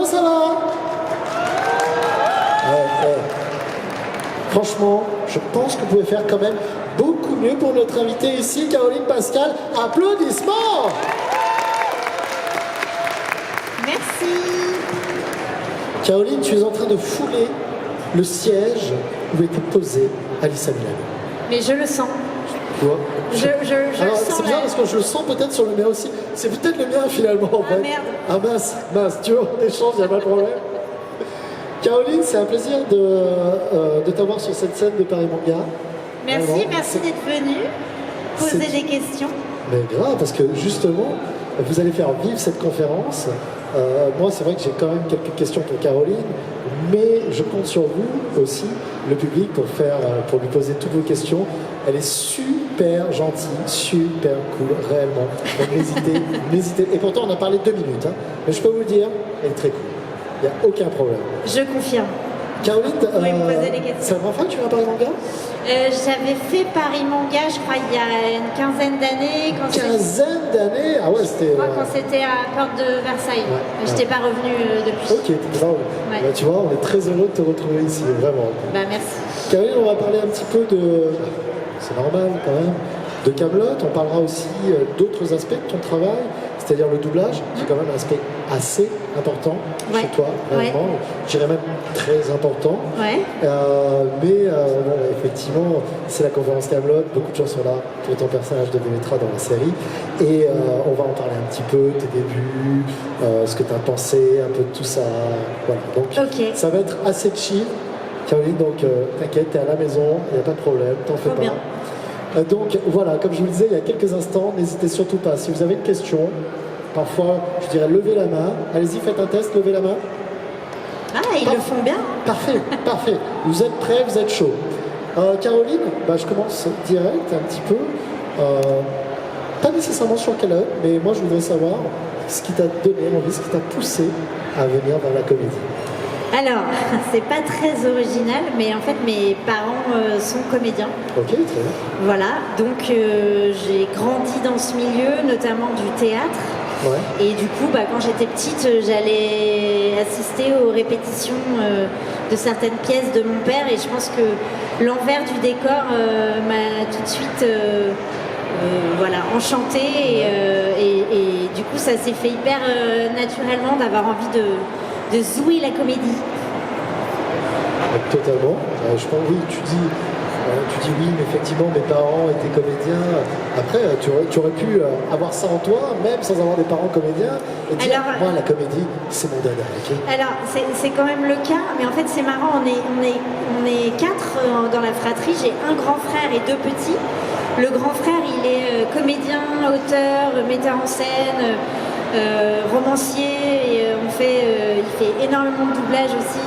ça va? Franchement, je pense que vous pouvez faire quand même beaucoup mieux pour notre invitée ici, Caroline Pascal. Applaudissements! Merci. Caroline, tu es en train de fouler le siège où était posée Alyssa Milano. Mais je le sens. Tu vois? Je Alors, le sens. c'est bizarre parce que je le sens peut-être sur le mien aussi. C'est peut-être le mien finalement en fait. Merde. Ah mince, tu vois, on échange, il n'y a pas de problème. Caroline, c'est un plaisir de t'avoir sur cette scène de Paris Manga. Merci, Vraiment. merci d'être venu poser des questions. Mais grave, parce que justement, vous allez faire vivre cette conférence. Moi, c'est vrai que j'ai quand même quelques questions pour Caroline, mais je compte sur vous aussi, le public, pour lui poser toutes vos questions. Elle est super gentille, super cool, réellement. Donc n'hésitez. Et pourtant, on a parlé 2 minutes, hein. Mais je peux vous le dire, elle est très cool. Il n'y a aucun problème. Je confirme. Caroline, Vous pouvez me poser des questions. c'est la première fois que tu viens à Paris Manga? J'avais fait Paris Manga, je crois, il y a une quinzaine d'années. Quinzaine d'années? Ah ouais, c'était... Je crois quand c'était à Porte de Versailles. Ouais, Je n'étais pas revenue depuis. Ok, t'es là. Ouais. Bah, tu vois, on est très heureux de te retrouver ici, vraiment. Bah merci. Caroline, on va parler un petit peu de... C'est normal quand même. De Kaamelott, on parlera aussi d'autres aspects de ton travail, c'est-à-dire le doublage, qui est quand même un aspect assez important chez toi, vraiment. Je dirais même très important. Ouais. Mais effectivement, c'est la conférence Kaamelott, beaucoup de gens sont là pour ton personnage de Demetra dans la série. Et on va en parler un petit peu, tes débuts, ce que tu as pensé, un peu de tout ça. Voilà. Donc ça va être assez chill. Caroline, donc t'inquiète, t'es à la maison, il n'y a pas de problème, t'en fais pas. Bien. Donc voilà, comme je vous le disais il y a quelques instants, n'hésitez surtout pas. Si vous avez une question, parfois je dirais levez la main. Allez-y, faites un test, levez la main. Ah, ils le font bien. Parfait, parfait. Vous êtes prêts, vous êtes chaud. Caroline, je commence direct un petit peu. Pas nécessairement sur quelle heure, mais moi je voudrais savoir ce qui t'a donné envie, ce qui t'a poussé à venir dans la comédie. Alors, c'est pas très original, mais en fait, mes parents sont comédiens. Ok, très bien. Voilà, donc j'ai grandi dans ce milieu, notamment du théâtre. Ouais. Et du coup, quand j'étais petite, j'allais assister aux répétitions de certaines pièces de mon père. Et je pense que l'envers du décor m'a tout de suite enchantée. Et du coup, ça s'est fait hyper naturellement d'avoir envie de jouer la comédie. Totalement. Je pense, oui, tu dis oui, mais effectivement, mes parents étaient comédiens. Après, tu aurais pu avoir ça en toi, même sans avoir des parents comédiens, et dire, moi, la comédie, c'est mon dada. Okay. Alors, c'est quand même le cas, mais en fait, c'est marrant, on est 4 dans la fratrie. J'ai un grand frère et 2 petits. Le grand frère, il est comédien, auteur, metteur en scène, romancier, et il fait énormément de doublage aussi.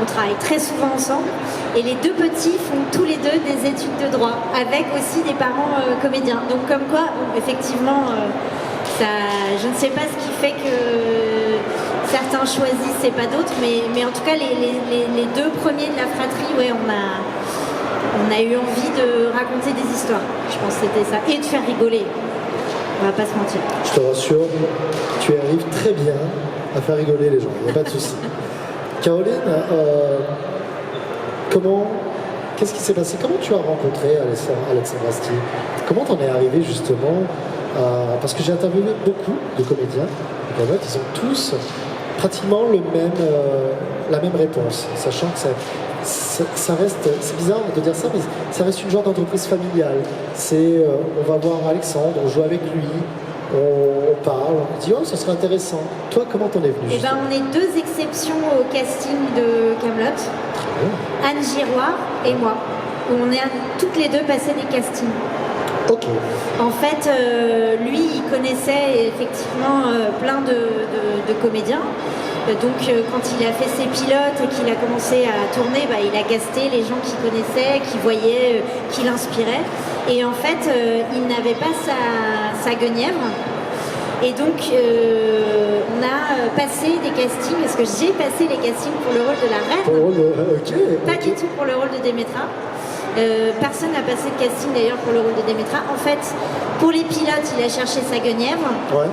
On travaille très souvent ensemble. Et les 2 petits font tous les 2 des études de droit, avec aussi des parents comédiens. Donc comme quoi, effectivement, je ne sais pas ce qui fait que certains choisissent et pas d'autres, mais en tout cas, les 2 premiers de la fratrie, on a eu envie de raconter des histoires. Je pense que c'était ça. Et de faire rigoler. On va pas se mentir. Je te rassure, tu arrives très bien à faire rigoler les gens, il n'y a pas de souci. Caroline, qu'est-ce qui s'est passé? Comment tu as rencontré Alexandre Astier? Comment t'en es arrivé justement parce que j'ai interviewé beaucoup de comédiens, ils ont tous pratiquement la même réponse, sachant que ça reste, c'est bizarre de dire ça, mais ça reste une genre d'entreprise familiale. On va voir Alexandre, on joue avec lui, on parle, on dit oh ça serait intéressant. Toi, comment t'en es venu? On est 2 exceptions au casting de Kaamelott. Anne Giroir et moi. On est toutes les 2 passées des castings. Ok. En fait, lui, il connaissait effectivement plein de comédiens. Donc, quand il a fait ses pilotes et qu'il a commencé à tourner, il a casté les gens qu'il connaissait, qu'il voyait, qui l'inspiraient. Et en fait, il n'avait pas sa guenièvre. Et donc, on a passé des castings, parce que j'ai passé les castings pour le rôle de la reine. Pas du tout pour le rôle de Demetra. Personne n'a passé de casting d'ailleurs pour le rôle de Demetra. En fait, pour les pilotes, il a cherché sa guenièvre. Ouais.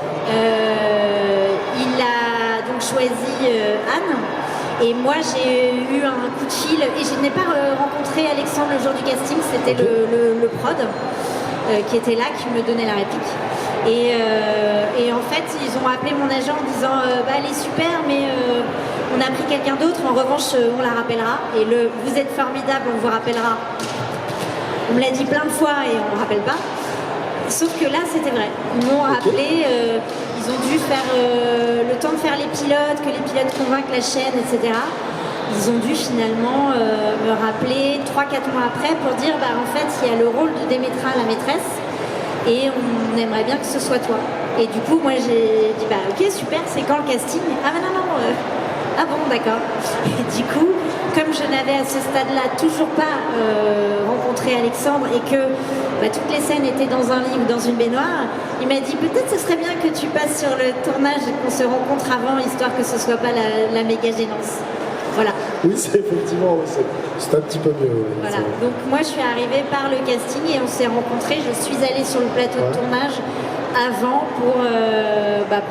Il a donc ont choisi Anne. Et moi, j'ai eu un coup de fil et je n'ai pas rencontré Alexandre le jour du casting, c'était le prod qui était là, qui me donnait la réplique. Et en fait, ils ont appelé mon agent en disant elle est super, mais on a pris quelqu'un d'autre, en revanche, on la rappellera. Et vous êtes formidable, on vous rappellera. On me l'a dit plein de fois et on ne me rappelle pas. Sauf que là, c'était vrai. Ils m'ont rappelé, ils ont dû faire le temps de faire les pilotes, que les pilotes convainquent la chaîne, etc. Ils ont dû finalement me rappeler 3-4 mois après pour dire en fait, il y a le rôle de Démétra, la maîtresse, et on aimerait bien que ce soit toi. Et du coup, moi, j'ai dit ok, super, c'est quand le casting? Ah non, ah bon, d'accord. Et du coup, comme je n'avais à ce stade-là toujours pas rencontré Alexandre et que toutes les scènes étaient dans un lit ou dans une baignoire, il m'a dit peut-être ce serait bien que tu passes sur le tournage et qu'on se rencontre avant, histoire que ce soit pas la méga gênance. Voilà. Oui, c'est effectivement, c'est un petit peu mieux. Oui, voilà. Donc moi, je suis arrivée par le casting et on s'est rencontrés. Je suis allée sur le plateau de tournage avant pour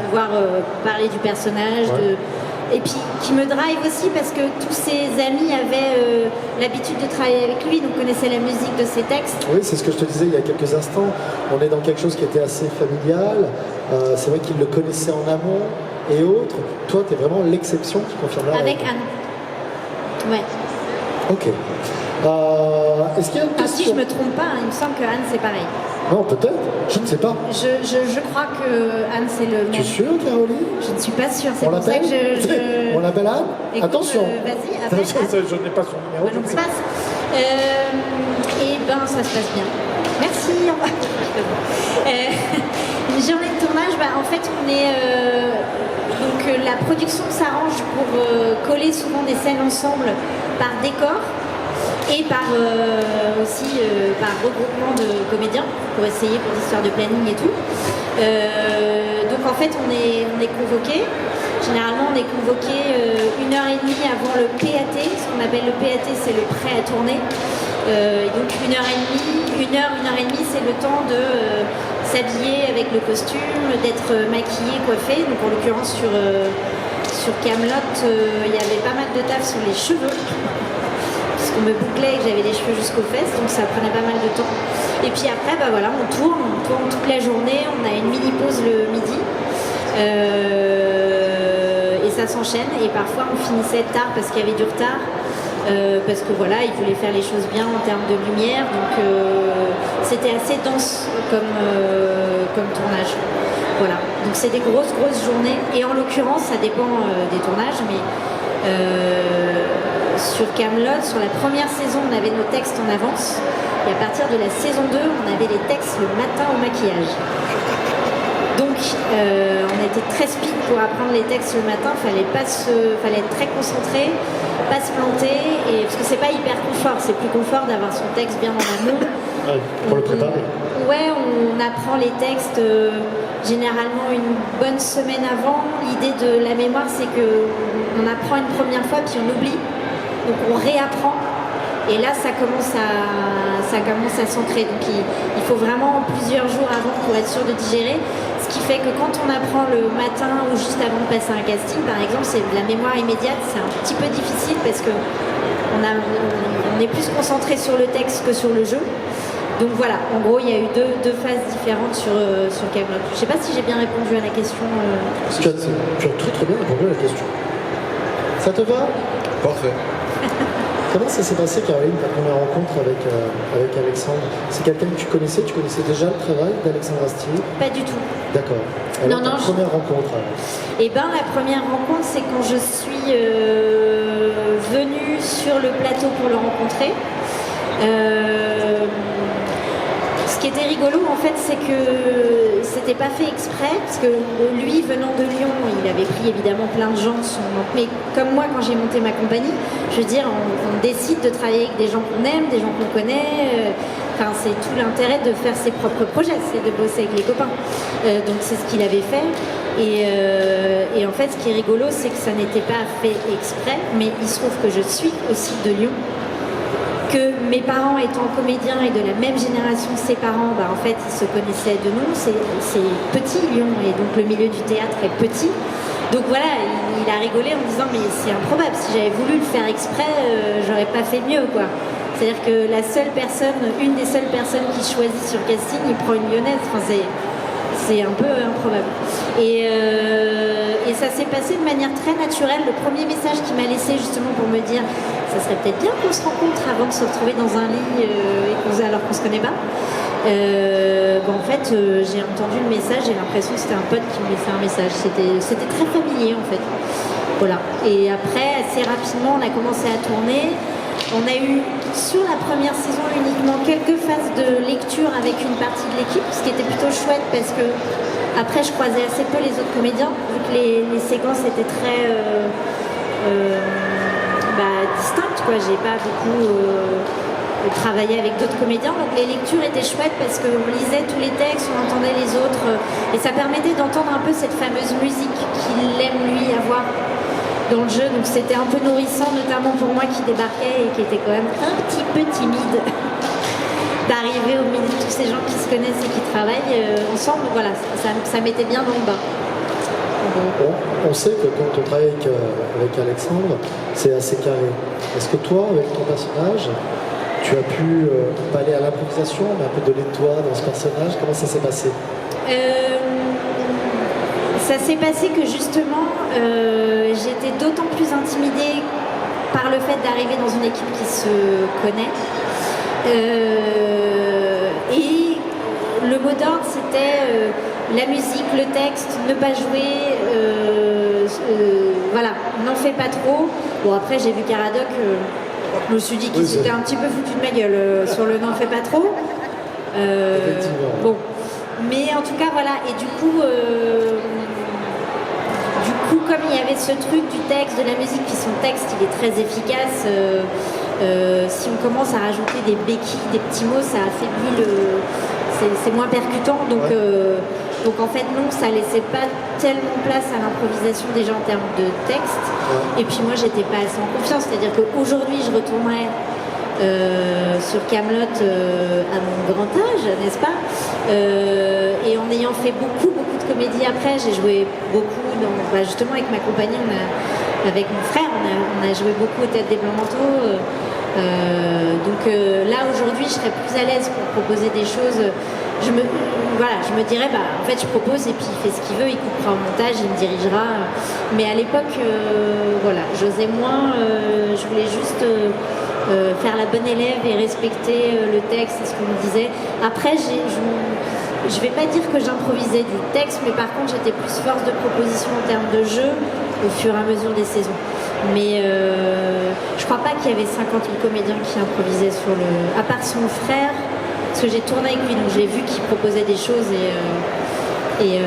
pouvoir parler du personnage, et puis qui me drive aussi parce que tous ses amis avaient l'habitude de travailler avec lui, donc connaissaient la musique de ses textes. Oui, c'est ce que je te disais il y a quelques instants. On est dans quelque chose qui était assez familial. C'est vrai qu'il le connaissait en amont et autres. Toi, tu es vraiment l'exception qui confirme là. Avec Anne. Ouais. Ok. Est-ce qu'il y a une question? Si je me trompe pas, il me semble que Anne c'est pareil. Non, peut-être. Je ne sais pas. Je crois que Anne c'est le même. Tu es sûre, Caroline? Je ne suis pas sûre. C'est on pour ça que je... On l'appelle Anne? Écoute, attention. Vas-y, appelle Anne. Je n'ai pas son numéro. Moi, ça se passe. Ça se passe bien. Merci. Une journée de tournage, en fait, on est... donc la production s'arrange pour coller souvent des scènes ensemble par décor et par regroupement de comédiens pour essayer pour l'histoire de planning et tout. Donc en fait on est convoqué. Généralement on est convoqué 1h30 avant le PAT. Ce qu'on appelle le PAT, c'est le prêt à tourner. Donc 1h30, 1h30 c'est le temps de s'habiller avec le costume, d'être maquillé, coiffé. Donc en l'occurrence sur Kaamelott, il y avait pas mal de taf sur les cheveux. Parce qu'on me bouclait et que j'avais les cheveux jusqu'aux fesses, donc ça prenait pas mal de temps. Et puis après, on tourne toute la journée, on a une mini pause le midi. Et ça s'enchaîne. Et parfois on finissait tard parce qu'il y avait du retard. Parce que ils voulaient faire les choses bien en termes de lumière, donc c'était assez dense comme tournage. Voilà, donc c'est des grosses journées, et en l'occurrence ça dépend des tournages, mais sur Kaamelott, sur la première saison on avait nos textes en avance, et à partir de la saison 2 on avait les textes le matin au maquillage. Donc on était très speed pour apprendre les textes le matin, fallait être très concentré, pas se planter, et parce que c'est pas hyper confort, c'est plus confort d'avoir son texte bien en amont. Pour le préparer. On apprend les textes généralement une bonne semaine avant. L'idée de la mémoire, c'est qu'on apprend une première fois puis on oublie, donc on réapprend. Et là, ça commence à s'ancrer. Donc il faut vraiment plusieurs jours avant pour être sûr de digérer. Ce qui fait que quand on apprend le matin ou juste avant de passer un casting, par exemple, c'est de la mémoire immédiate, c'est un petit peu difficile parce que on est plus concentré sur le texte que sur le jeu. Donc voilà, en gros, il y a eu deux phases différentes sur Kaamelott. Je ne sais pas si j'ai bien répondu à la question. Tu as très bien répondu à la question. Ça te va? Parfait. Comment ça s'est passé, Caroline, ta première rencontre avec Alexandre? C'est quelqu'un que tu connaissais déjà le travail d'Alexandre Astier? Pas du tout. D'accord. Première rencontre alors. La première rencontre, c'est quand je suis venue sur le plateau pour le rencontrer. Ce qui était rigolo en fait, c'est que c'était pas fait exprès, parce que lui venant de Lyon, il avait pris évidemment plein de gens de son... Mais comme moi, quand j'ai monté ma compagnie, je veux dire, on décide de travailler avec des gens qu'on aime, des gens qu'on connaît. Enfin, c'est tout l'intérêt de faire ses propres projets, c'est de bosser avec les copains. Donc c'est ce qu'il avait fait. Et en fait, ce qui est rigolo, c'est que ça n'était pas fait exprès, mais il se trouve que je suis aussi de Lyon. Que mes parents étant comédiens et de la même génération que ses parents, en fait ils se connaissaient de nom, c'est petit Lyon, et donc le milieu du théâtre est petit, Donc voilà, il a rigolé en disant mais c'est improbable, si j'avais voulu le faire exprès, j'aurais pas fait mieux quoi. C'est-à-dire que une des seules personnes qui choisit sur casting, il prend une lyonnaise. Enfin, c'est un peu improbable. Et ça s'est passé de manière très naturelle. Le premier message qu'il m'a laissé justement pour me dire ça serait peut-être bien qu'on se rencontre avant de se retrouver dans un lit alors qu'on se connaît pas. En fait, j'ai entendu le message, j'ai l'impression que c'était un pote qui me laissait un message. C'était très familier en fait. Voilà. Et après, assez rapidement, on a commencé à tourner. On a eu sur la première saison uniquement quelques phases de lecture avec une partie de l'équipe, ce qui était plutôt chouette parce que après je croisais assez peu les autres comédiens, vu que les séquences étaient très distinctes, quoi. J'ai pas beaucoup travaillé avec d'autres comédiens, donc les lectures étaient chouettes parce qu'on lisait tous les textes, on entendait les autres, et ça permettait d'entendre un peu cette fameuse musique qu'il aime lui avoir dans le jeu, donc c'était un peu nourrissant, notamment pour moi qui débarquais et qui était quand même un petit peu timide d'arriver au milieu de tous ces gens qui se connaissent et qui travaillent ensemble. Voilà, ça mettait bien dans le bain. On sait que quand on travaille avec Alexandre, c'est assez carré. Est-ce que toi, avec ton personnage, tu as pu pas aller à l'improvisation, mais un peu donner de toi dans ce personnage? Comment ça s'est passé? Ça s'est passé que justement, j'étais d'autant plus intimidée par le fait d'arriver dans une équipe qui se connaît. Et le mot d'ordre, c'était la musique, le texte, ne pas jouer, voilà, n'en fais pas trop. Bon, après, j'ai vu Caradoc, je me suis dit qu'il s'était un petit peu foutu de ma gueule sur le n'en fais pas trop. Bon, mais en tout cas, voilà, et du coup, comme il y avait ce truc du texte, de la musique, puis son texte, il est très efficace. Si on commence à rajouter des béquilles, des petits mots, ça affaiblit c'est moins percutant. Donc en fait, non, ça laissait pas tellement place à l'improvisation déjà en termes de texte. Et puis moi, j'étais pas assez en confiance. C'est-à-dire qu'aujourd'hui, je retournerais sur Kaamelott à mon grand âge, n'est-ce pas, et en ayant fait beaucoup de comédies après, j'ai joué beaucoup justement avec ma compagnie, avec mon frère, on a joué beaucoup au Théâtre des Blancs Manteaux. Là aujourd'hui, je serais plus à l'aise pour proposer des choses. Je me dirais, en fait, je propose et puis il fait ce qu'il veut, il coupera au montage, il me dirigera. Mais à l'époque, j'osais moins. Je voulais juste faire la bonne élève et respecter le texte et ce qu'on me disait. Après, je vais pas dire que j'improvisais du texte, mais par contre, j'étais plus force de proposition en termes de jeu au fur et à mesure des saisons. Mais je crois pas qu'il y avait 50 000 comédiens qui improvisaient à part son frère. Parce que j'ai tourné avec lui, donc j'ai vu qu'il proposait des choses et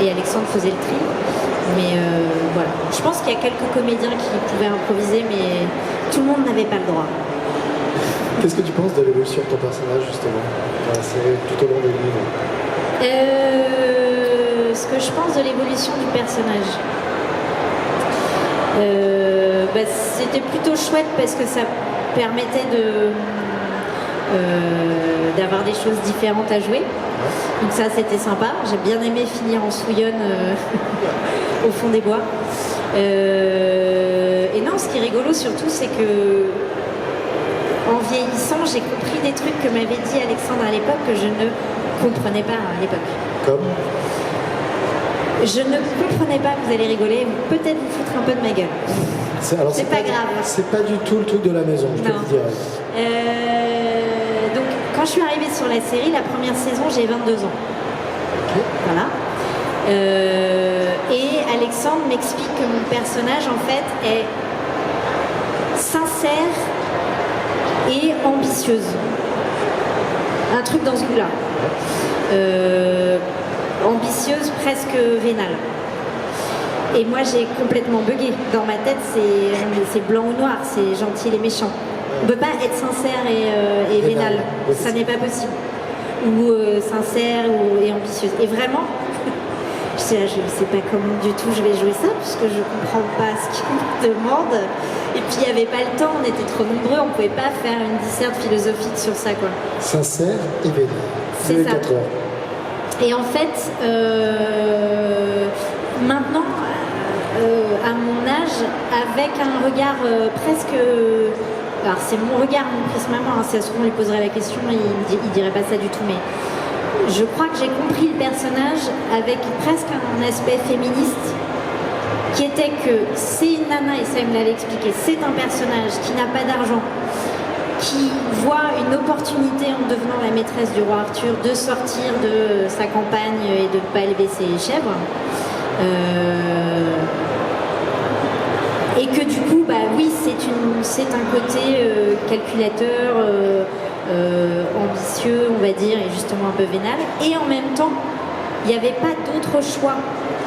Alexandre faisait le tri. Mais voilà, je pense qu'il y a quelques comédiens qui pouvaient improviser, mais tout le monde n'avait pas le droit. Qu'est-ce que tu penses de l'évolution de ton personnage justement dans la série tout au long des livres? Ce que je pense de l'évolution du personnage, c'était plutôt chouette parce que ça permettait d'avoir des choses différentes à jouer. Donc ça, c'était sympa. J'ai bien aimé finir en souillonne au fond des bois. Et non, ce qui est rigolo surtout, c'est que en vieillissant, j'ai compris des trucs que m'avait dit Alexandre à l'époque que je ne comprenais pas à l'époque. Comme je ne comprenais pas, vous allez rigoler, peut-être vous foutre un peu de ma gueule. C'est pas grave. C'est pas du tout le truc de la maison, je te le dirais. Donc, quand je suis arrivée sur la série, la première saison, j'ai 22 ans. Okay. Voilà. Et Alexandre m'explique que mon personnage, en fait, est sincère et ambitieuse. Un truc dans ce goût-là. Ambitieuse, presque vénale. Et moi, j'ai complètement bugué. Dans ma tête, c'est blanc ou noir, c'est gentil et méchant. On ne peut pas être sincère et vénale. Ça n'est pas possible. Ou sincère et ambitieuse. Et vraiment, je ne sais pas comment du tout je vais jouer ça, puisque je ne comprends pas ce qu'il me demande. Et puis, il n'y avait pas le temps, on était trop nombreux, on ne pouvait pas faire une disserte philosophique sur ça, quoi. Sincère et vénale. C'est ça. Et en fait, maintenant, à mon âge avec un regard presque... alors c'est mon regard, mon prisme à moi, hein, si à ce moment on lui poserait la question, il dirait pas ça du tout, mais je crois que j'ai compris le personnage avec presque un aspect féministe qui était que c'est une nana, et ça il me l'avait expliqué, c'est un personnage qui n'a pas d'argent, qui voit une opportunité en devenant la maîtresse du roi Arthur de sortir de sa campagne et de ne pas élever ses chèvres. Et que du coup, bah oui, c'est un côté calculateur, ambitieux, on va dire, et justement un peu vénal. Et en même temps, il n'y avait pas d'autre choix.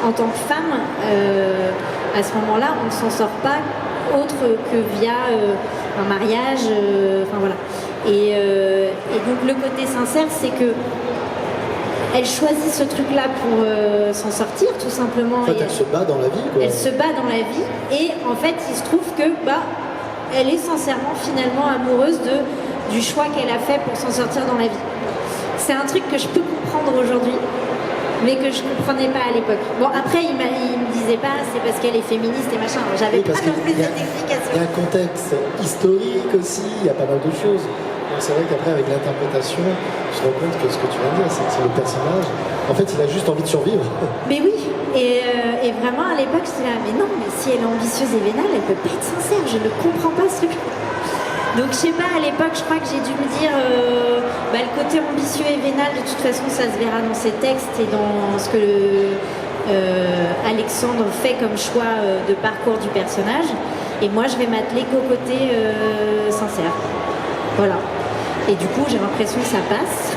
En tant que femme, à ce moment-là, on ne s'en sort pas autre que via un mariage, enfin voilà. Et donc le côté sincère, c'est que elle choisit ce truc-là pour s'en sortir, tout simplement. En fait, elle se bat dans la vie, quoi. Elle se bat dans la vie, et en fait, il se trouve que elle est sincèrement, finalement, amoureuse du choix qu'elle a fait pour s'en sortir dans la vie. C'est un truc que je peux comprendre aujourd'hui, mais que je ne comprenais pas à l'époque. Bon, après, il me disait pas, c'est parce qu'elle est féministe et machin. J'avais pas non plus cette explication. Il y a un contexte historique aussi, il y a pas mal de choses. Donc c'est vrai qu'après, avec l'interprétation, je me rends compte que ce que tu viens de dire, c'est que le personnage, en fait, il a juste envie de survivre. Mais oui, et vraiment, à l'époque, j'étais là, mais non, mais si elle est ambitieuse et vénale, elle peut pas être sincère, je ne comprends pas ce truc. Donc je sais pas, à l'époque, je crois que j'ai dû me dire, le côté ambitieux et vénal, de toute façon, ça se verra dans ses textes et dans ce que Alexandre fait comme choix de parcours du personnage. Et moi, je vais m'atteler qu'au côté sincère. Voilà. Et du coup, j'ai l'impression que ça passe.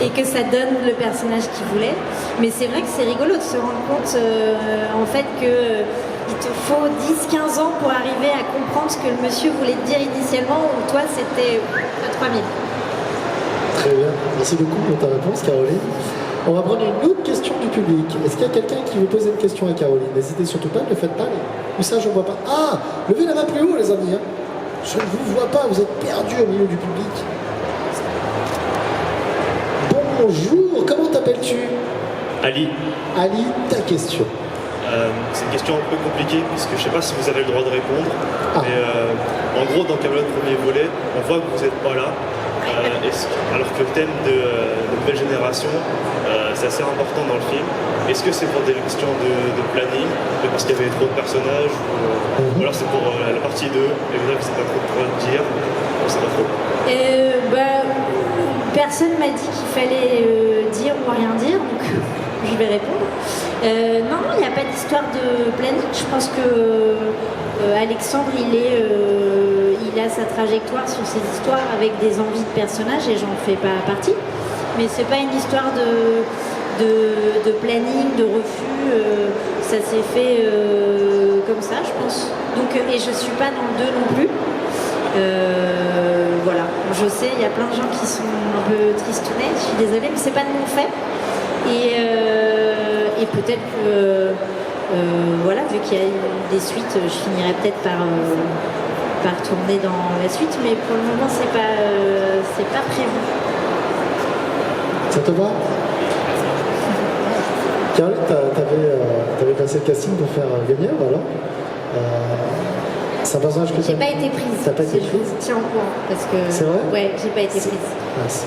Et que ça donne le personnage qu'il voulait. Mais c'est vrai que c'est rigolo de se rendre compte, en fait, que... il te faut 10-15 ans pour arriver à comprendre ce que le monsieur voulait te dire initialement, ou toi c'était à 3000. Très bien, merci beaucoup pour ta réponse, Caroline. On va prendre une autre question du public. Est-ce qu'il y a quelqu'un qui veut poser une question à Caroline? N'hésitez surtout pas, ne le faites pas. Ou ça, je ne vois pas. Ah, levez la main plus haut, les amis. Hein. Je ne vous vois pas, vous êtes perdus au milieu du public. Bonjour, comment t'appelles-tu? Ali. Ali, ta question. C'est une question un peu compliquée, puisque je ne sais pas si vous avez le droit de répondre. Ah. Mais en gros, dans Camelot premier volet, on voit que vous n'êtes pas là. Alors que le thème de nouvelle génération, c'est assez important dans le film. Est-ce que c'est pour des questions de planning, parce qu'il y avait trop de personnages, ou alors c'est pour la partie 2, et vous n'avez pas trop de dire, on sait pas trop. Personne m'a dit qu'il fallait dire ou rien dire, donc je vais répondre. Non, il n'y a pas d'histoire de planning. Je pense que Alexandre, il a sa trajectoire sur ses histoires avec des envies de personnages, et j'en fais pas partie. Mais c'est pas une histoire de planning, de refus. Ça s'est fait comme ça, je pense. Donc, et je suis pas dans le 2 non plus. Voilà, je sais, il y a plein de gens qui sont un peu tristounets, je suis désolée, mais c'est pas de mon fait. Et peut-être que, voilà, vu qu'il y a des suites, je finirai peut-être par tourner dans la suite, mais pour le moment, c'est pas prévu. Ça te va? Caroline, t'avais passé le casting pour faire Guenièvre, alors c'est un personnage que j'ai pas été prise. T'as pas été prise? Je tiens au courant parce que. C'est vrai? Ouais, j'ai pas été prise. Merci.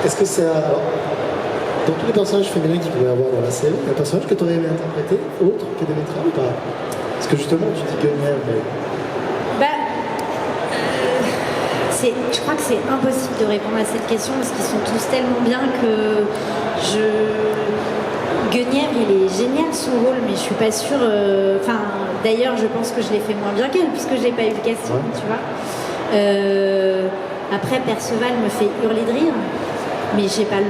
Est-ce que c'est alors, dans tous les personnages féminins qu'il pouvait y avoir dans la série, il y a un personnage que tu aurais aimé interpréter autre que Démétra ou pas? Parce que justement, tu dis Guenièvre, mais. Je crois que c'est impossible de répondre à cette question parce qu'ils sont tous tellement bien que Guenièvre, il est génial son rôle, mais je suis pas sûre. D'ailleurs, je pense que je l'ai fait moins bien qu'elle puisque je n'ai pas eu le casting, tu vois. Après, Perceval me fait hurler de rire, mais j'ai pas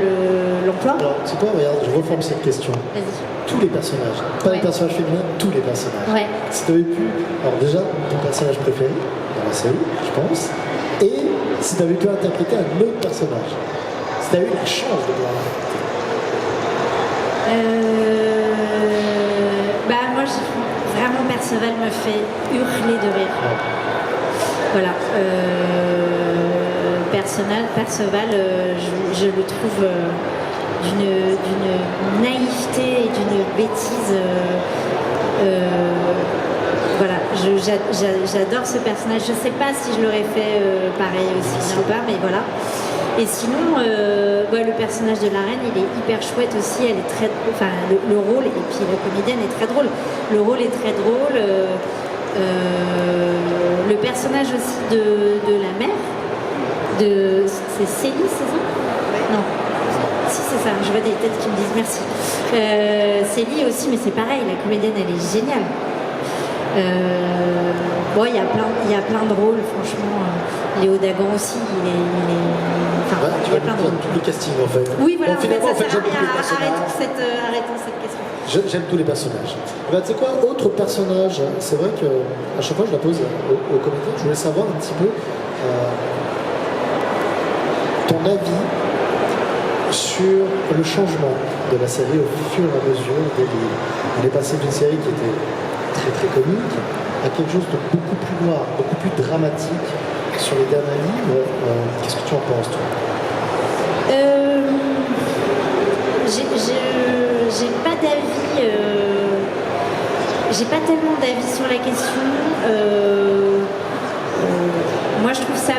l'emploi. Alors, c'est quoi? Regarde, je reforme cette question. Vas-y. Tous les personnages, pas les personnages féminins, tous les personnages. Ouais. Si tu avais pu, alors déjà, ton personnage préféré dans la série, je pense, et si tu avais pu interpréter un autre personnage, si tu as eu la chance de pouvoir interpréter. Moi, vraiment, Perceval me fait hurler de rire. Ouais. Voilà. Perceval, je le trouve d'une naïveté et d'une bêtise. Voilà, j'adore ce personnage. Je sais pas si je l'aurais fait pareil aussi bien ou pas, mais voilà. Et sinon, le personnage de la reine, il est hyper chouette aussi. Elle est très, enfin, le rôle, et puis la comédienne est très drôle. Le rôle est très drôle. Le personnage aussi de la mère, c'est Célie, c'est ça? Non. Si, c'est ça. Je vois des têtes qui me disent merci. Célie aussi, mais c'est pareil. La comédienne, elle est géniale. Il y a plein de rôles, franchement. Léo Dagan aussi, il est enfin, tu vas nous prendre tout le casting en fait. Oui, voilà, bon, finalement, en fait, ça sert à rien. Arrêtons cette question. J'aime tous les personnages. Tu sais quoi, autre personnage, c'est vrai qu'à chaque fois je la pose aux comédiens, je voulais savoir un petit peu ton avis sur le changement de la série au fur et à mesure des livres. On est passé d'une série qui était très très comique à quelque chose de beaucoup plus noir, beaucoup plus dramatique sur les derniers livres. Qu'est-ce que tu en penses, toi? J'ai pas d'avis. J'ai pas tellement d'avis sur la question. Moi, je trouve ça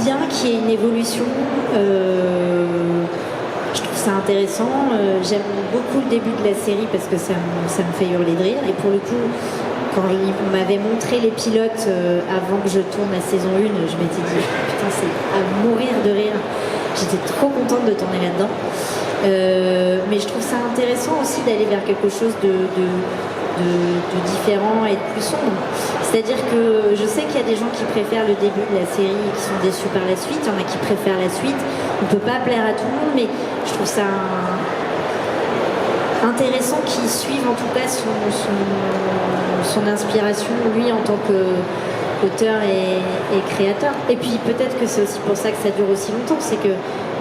bien qu'il y ait une évolution. Je trouve ça intéressant. J'aime beaucoup le début de la série parce que ça me fait hurler de rire. Et pour le coup, quand on m'avait montré les pilotes avant que je tourne la saison 1, je m'étais dit putain, c'est à mourir de rire. J'étais trop contente de tourner là-dedans. Mais je trouve ça intéressant aussi d'aller vers quelque chose de différent et de plus sombre. C'est-à-dire que je sais qu'il y a des gens qui préfèrent le début de la série et qui sont déçus par la suite. Il y en a qui préfèrent la suite. On ne peut pas plaire à tout le monde, mais je trouve ça intéressant qu'il suive en tout cas son inspiration, lui, en tant qu'auteur et créateur. Et puis peut-être que c'est aussi pour ça que ça dure aussi longtemps, c'est qu'il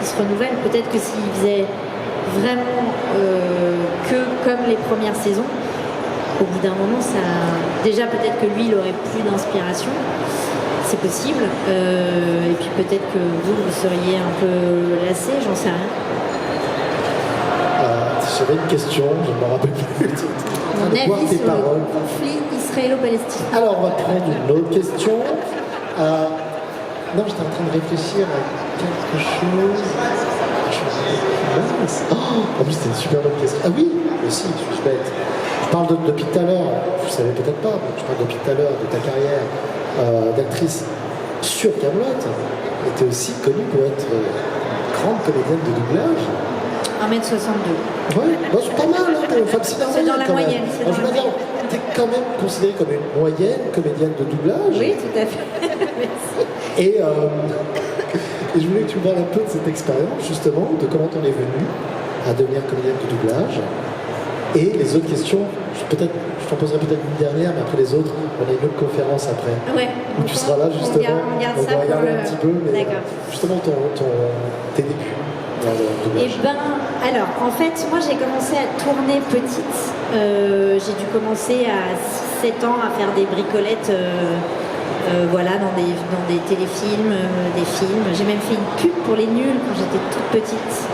se renouvelle. Peut-être que s'il faisait vraiment que comme les premières saisons, au bout d'un moment, déjà peut-être que lui, il aurait plus d'inspiration. C'est possible. Et puis peut-être que vous seriez un peu lassé, j'en sais rien. J'avais une question, je ne me rappelle plus. Mon avis sur le conflit israélo-palestinien. Alors, on va prendre une autre question. Non, j'étais en train de réfléchir à quelque chose. En plus, c'était une super bonne question. Ah oui, aussi, je suis bête. Je parle depuis tout à l'heure, vous ne savez peut-être pas, mais je parle depuis tout à l'heure de ta carrière d'actrice sur Kaamelott. Tu étais aussi connue pour être grande comédienne de doublage. 1m62. Ouais, c'est pas mal, hein, pour une femme cinéma. C'est dans la moyenne. Tu es quand même considérée comme une moyenne comédienne de doublage. Oui, tout à fait. Merci. Et je voulais que tu me parles un peu de cette expérience, justement, de comment on est venu à devenir comédienne de doublage. Et les autres questions, je t'en poserai peut-être une dernière, mais après les autres, on a une autre conférence après. Ouais. Où tu seras là, justement. On garde ça va regarder un petit peu, mais justement tes débuts. Alors, en fait, moi j'ai commencé à tourner petite. J'ai dû commencer à 6-7 ans à faire des bricolettes dans des téléfilms, des films. J'ai même fait une pub pour les nuls quand j'étais toute petite.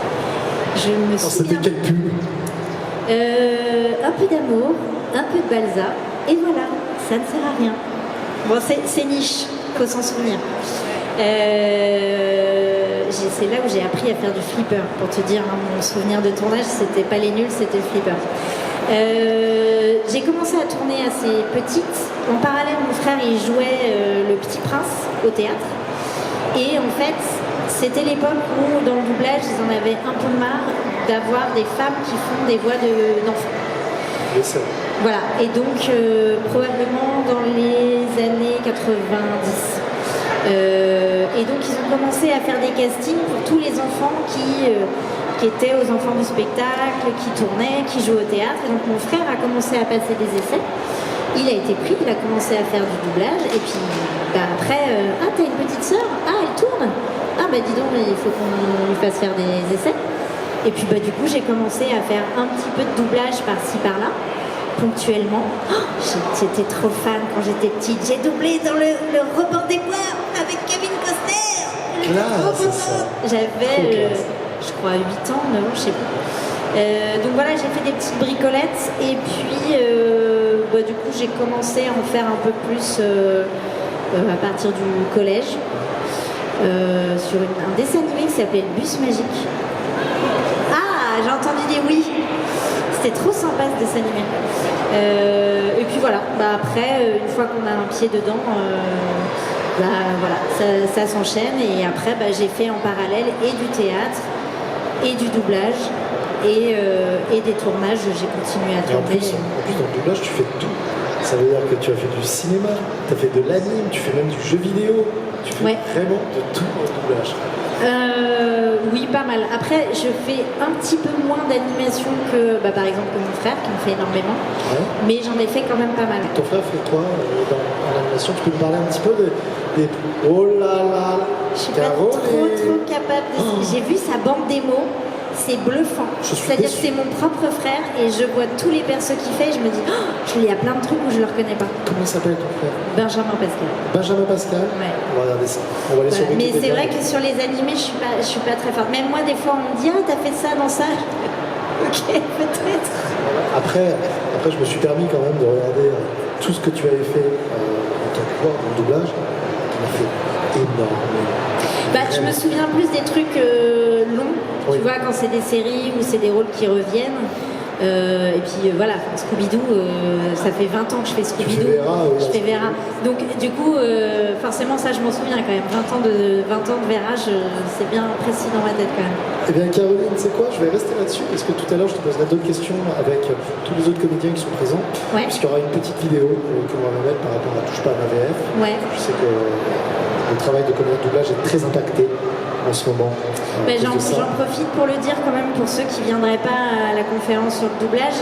Je me souviens. C'était quelle pub? Un peu d'amour, un peu de balsa, et voilà, ça ne sert à rien. Bon, c'est niche, faut s'en souvenir. C'est là où j'ai appris à faire du flipper, pour te dire, hein, mon souvenir de tournage, c'était pas les nuls, c'était le flipper. J'ai commencé à tourner assez petite. En parallèle, mon frère, il jouait Le Petit Prince au théâtre. Et en fait, c'était l'époque où, dans le doublage, ils en avaient un peu marre d'avoir des femmes qui font des voix d'enfants. Voilà, et donc probablement dans les années 90. Et donc ils ont commencé à faire des castings pour tous les enfants qui étaient aux enfants du spectacle, qui tournaient, qui jouaient au théâtre. Et donc mon frère a commencé à passer des essais. Il a été pris, il a commencé à faire du doublage. Et puis après, t'as une petite sœur? Ah, elle tourne? Ah dis donc, il faut qu'on lui fasse faire des essais. Et puis du coup j'ai commencé à faire un petit peu de doublage par-ci par-là, ponctuellement. J'étais trop fan quand j'étais petite. J'ai doublé dans le Robin des Bois avec Kevin Costner. J'avais je crois 8 ans, 9 ans, je sais plus. Donc voilà, j'ai fait des petites bricolettes et puis du coup j'ai commencé à en faire un peu plus à partir du collège sur un dessin animé qui s'appelait Le Bus Magique. Ah, j'ai entendu des oui. C'était trop sympa ce dessin animé. Et puis voilà, après, une fois qu'on a un pied dedans, voilà, ça s'enchaîne. Et après, j'ai fait en parallèle et du théâtre, et du doublage, et des tournages. J'ai continué à Et en tourner. plus, dans le doublage, tu fais tout. Ça veut dire que tu as fait du cinéma, tu as fait de l'anime, tu fais même du jeu vidéo. Tu fais vraiment de tout en doublage. Oui, pas mal. Après, je fais un petit peu moins d'animation que, par exemple, que mon frère, qui en fait énormément. Ouais. Mais j'en ai fait quand même pas mal. Ton frère fait quoi en animation? Tu peux nous parler un petit peu des... Oh là là, Je suis pas trop capable de... J'ai vu sa bande démo, c'est bluffant. C'est-à-dire que c'est mon propre frère et je vois tous les persos qu'il fait et je me dis, il y a plein de trucs où je le reconnais pas. Comment il s'appelle ton frère? Benjamin Pascal. Benjamin Pascal. Ouais. On va regarder ça. On va aller sur Mais Wikipédia. c'est vrai que sur les animés, je suis pas très forte. Même moi, des fois, on me dit, t'as fait ça dans ça. Ok, peut-être. Après, je me suis permis quand même de regarder tout ce que tu avais fait en tant que voix, dans le doublage. Tu as fait énormément. Je me souviens plus des trucs longs, tu vois, quand c'est des séries ou c'est des rôles qui reviennent. Et puis voilà, Scooby-Doo, ça fait 20 ans que je fais Scooby-Doo. Je fais Vera. Donc du coup, forcément, ça je m'en souviens quand même. 20 ans de Vera, c'est bien précis dans ma tête quand même. Eh bien Caroline, c'est quoi? Je vais rester là-dessus parce que tout à l'heure je te poserai d'autres questions avec tous les autres comédiens qui sont présents. Ouais. Parce qu'il y aura une petite vidéo qu'on va mettre par rapport à Touche pas à ma VF. Ouais. Je sais que le travail de comédien de doublage est très impacté en ce moment. J'en profite pour le dire quand même pour ceux qui ne viendraient pas à la conférence sur le doublage.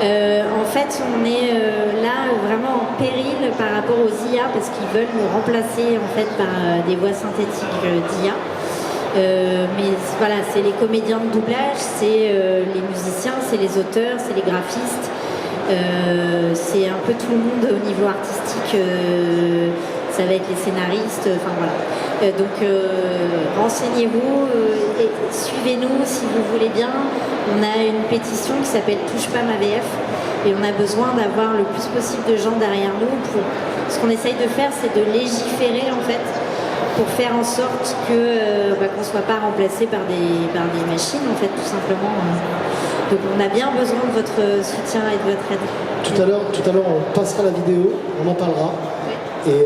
En fait, on est là vraiment en péril par rapport aux IA parce qu'ils veulent nous remplacer en fait par des voix synthétiques d'IA. Mais voilà, c'est les comédiens de doublage, c'est les musiciens, c'est les auteurs, c'est les graphistes, c'est un peu tout le monde au niveau artistique. Ça va être les scénaristes, enfin voilà. Donc renseignez-vous et suivez-nous si vous voulez bien. On a une pétition qui s'appelle Touche pas ma VF et on a besoin d'avoir le plus possible de gens derrière nous. Ce qu'on essaye de faire, c'est de légiférer en fait pour faire en sorte que qu'on ne soit pas remplacé par des machines en fait tout simplement. Donc on a bien besoin de votre soutien et de votre aide. Tout à l'heure, on passera la vidéo, on en parlera. Et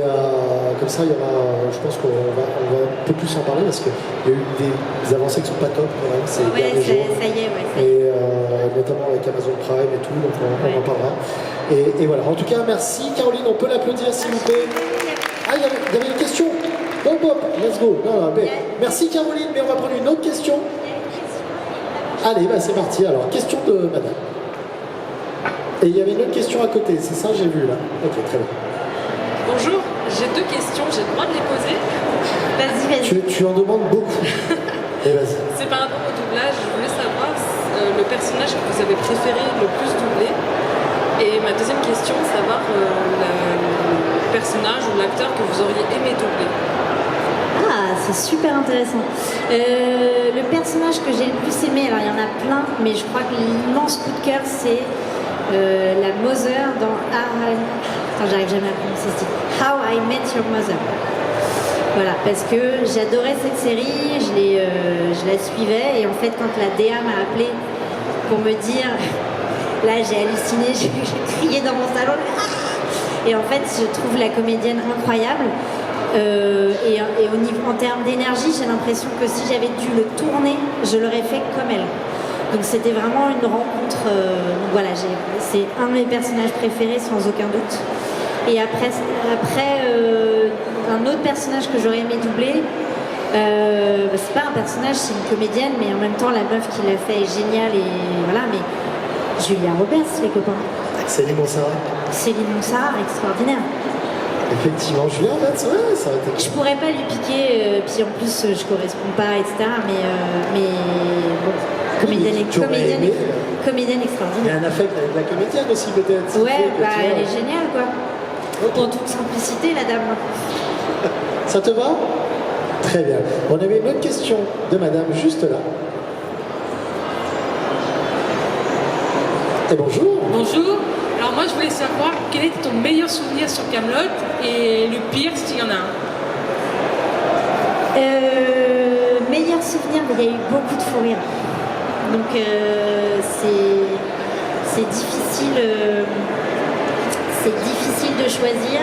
comme ça, il y aura, je pense qu'on va un peu plus en parler parce qu'il y a eu des avancées qui sont pas top quand même ces derniers jours. Ça y est, Et notamment avec Amazon Prime et tout, donc on en parlera. Et voilà. En tout cas, merci Caroline, on peut l'applaudir s'il vous plaît. Ah, il y avait une question. Hop, let's go. Non, merci Caroline, mais on va prendre une autre question. Allez, c'est parti. Alors, question de madame. Et il y avait une autre question à côté, c'est ça j'ai vu là. Ok, très bien. Bonjour, j'ai 2 questions, j'ai le droit de les poser. Vas-y. Tu en demandes beaucoup. Et vas-y. C'est par rapport au doublage, je voulais savoir le personnage que vous avez préféré le plus doubler. Et ma deuxième question, savoir le personnage ou l'acteur que vous auriez aimé doubler. Ah, c'est super intéressant. Le personnage que j'ai le plus aimé, alors il y en a plein, mais je crois que l'immense coup de cœur, c'est la Mother dans j'arrive jamais à prononcer ce titre. How I Met Your Mother. Voilà, parce que j'adorais cette série, je la suivais et en fait quand la DA m'a appelé pour me dire, là j'ai halluciné, j'ai crié dans mon salon. Et en fait je trouve la comédienne incroyable et en termes d'énergie j'ai l'impression que si j'avais dû le tourner, je l'aurais fait comme elle. Donc c'était vraiment une rencontre, voilà, c'est un de mes personnages préférés sans aucun doute. Et après un autre personnage que j'aurais aimé doubler, c'est pas un personnage, c'est une comédienne, mais en même temps la meuf qui l'a fait est géniale et voilà, mais Julia Roberts, les copains. Céline Monsara. Céline Monsara, extraordinaire. Effectivement, Julia Roberts, ouais, ça aurait été. Je pourrais pas lui piquer, puis en plus je corresponds pas, etc. Mais bon, comédienne extraordinaire. Il y a un affect avec la comédienne aussi peut-être. Ouais, elle est géniale quoi. Okay. En toute simplicité, la dame. Ça te va? Très bien. On avait une autre question de madame juste là. Et bonjour. Bonjour. Alors moi je voulais savoir quel était ton meilleur souvenir sur Kaamelott et le pire s'il y en a un. Meilleur souvenir, mais il y a eu beaucoup de fou rire. Donc c'est difficile de choisir.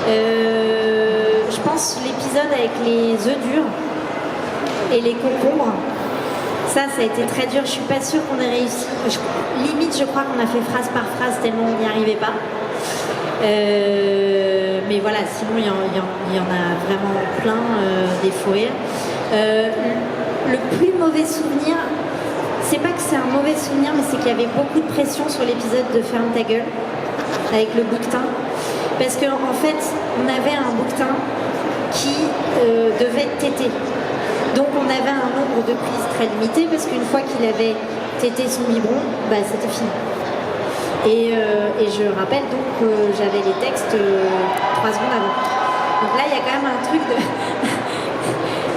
Je pense l'épisode avec les œufs durs et les concombres. Ça a été très dur. Je suis pas sûre qu'on ait réussi. Limite, je crois qu'on a fait phrase par phrase tellement on n'y arrivait pas. Mais voilà, sinon il y en a vraiment plein des fous rires. Le plus mauvais souvenir, c'est pas que c'est un mauvais souvenir, mais c'est qu'il y avait beaucoup de pression sur l'épisode de Ferme ta gueule avec le bouquetin. Parce qu'en fait, on avait un bouquetin qui devait téter. Donc on avait un nombre de prises très limité parce qu'une fois qu'il avait tété son biberon, bah, c'était fini. Et je rappelle donc que j'avais les textes 3 secondes avant. Donc là, il y a quand même un truc de...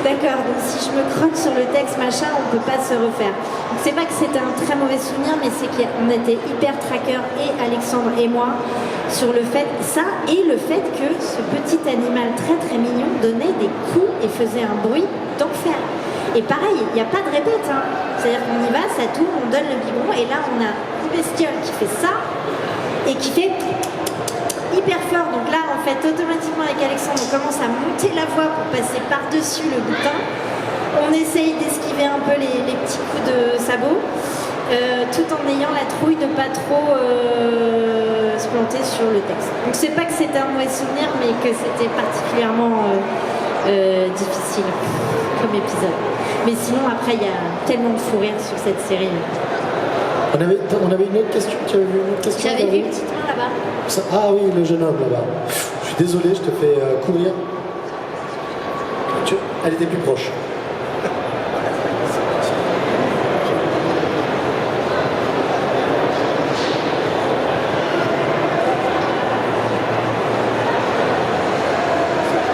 D'accord, donc si je me croque sur le texte, machin, on ne peut pas se refaire. Donc c'est pas que c'était un très mauvais souvenir, mais c'est qu'on était hyper tracker, et Alexandre et moi, sur le fait, ça, et le fait que ce petit animal très très mignon donnait des coups et faisait un bruit d'enfer. Et pareil, il n'y a pas de répète, hein. C'est-à-dire qu'on y va, ça tourne, on donne le biberon, et là on a une bestiole qui fait ça, et qui fait hyper fort. Donc là, en fait, automatiquement avec Alexandre, on commence à monter la voix pour passer par-dessus le boutin. On essaye d'esquiver un peu les petits coups de sabot, tout en ayant la trouille de pas trop se planter sur le texte. Donc c'est pas que c'était un mauvais souvenir, mais que c'était particulièrement difficile comme épisode. Mais sinon, après, il y a tellement de fou rire sur cette série. On avait une autre question. Tu avais une autre question? J'avais vu une petite main là-bas. Ah oui, le jeune homme là-bas. Je suis désolé, je te fais courir. Elle était plus proche.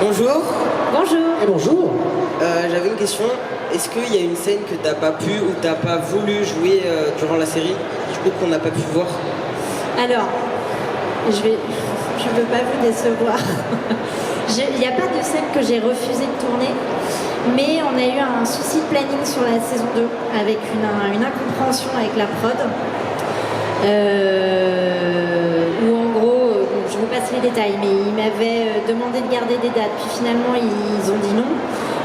Bonjour. Bonjour. Et bonjour. J'avais une question. Est-ce qu'il y a une scène que t'as pas pu ou t'as pas voulu jouer durant la série, du coup qu'on n'a pas pu voir? Alors, je veux pas vous décevoir. Il n'y a pas de scène que j'ai refusé de tourner, mais on a eu un souci de planning sur la saison 2 avec une incompréhension avec la prod. Où en gros, je vous passe les détails, mais ils m'avaient demandé de garder des dates, puis finalement ils ont dit non.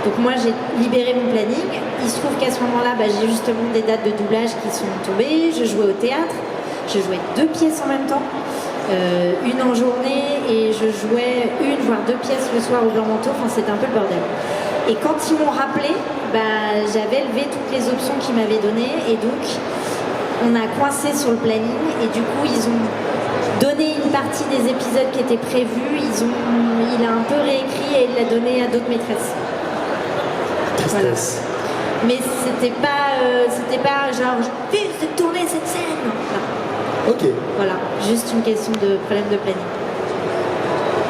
Donc moi j'ai libéré mon planning. Il se trouve qu'à ce moment-là, j'ai justement des dates de doublage qui sont tombées. Je jouais au théâtre, je jouais 2 pièces en même temps, une en journée, et je jouais 1 voire 2 pièces le soir au Blanc Manteau. Enfin c'était un peu le bordel. Et quand ils m'ont rappelé, j'avais levé toutes les options qu'ils m'avaient données, et donc on a coincé sur le planning, et du coup ils ont donné une partie des épisodes qui étaient prévus, il a un peu réécrit et il l'a donné à d'autres maîtresses. Voilà. Mais c'était pas genre je vais tourner cette scène. Non. Ok. Voilà, juste une question de problème de planning.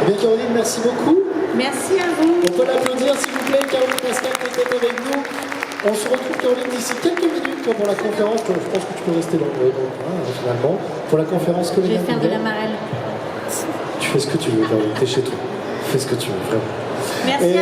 Eh bien Caroline, merci beaucoup. Merci à vous. On peut l'applaudir s'il vous plaît, Caroline Pascal qui était avec nous. On se retrouve Caroline d'ici quelques minutes pour la conférence. Je pense que tu peux rester dans le coin finalement. Pour la conférence Je vais Comédien faire de la marelle. Tu fais ce que tu veux, Caroline, t'es chez toi. Fais ce que tu veux, vraiment. Merci.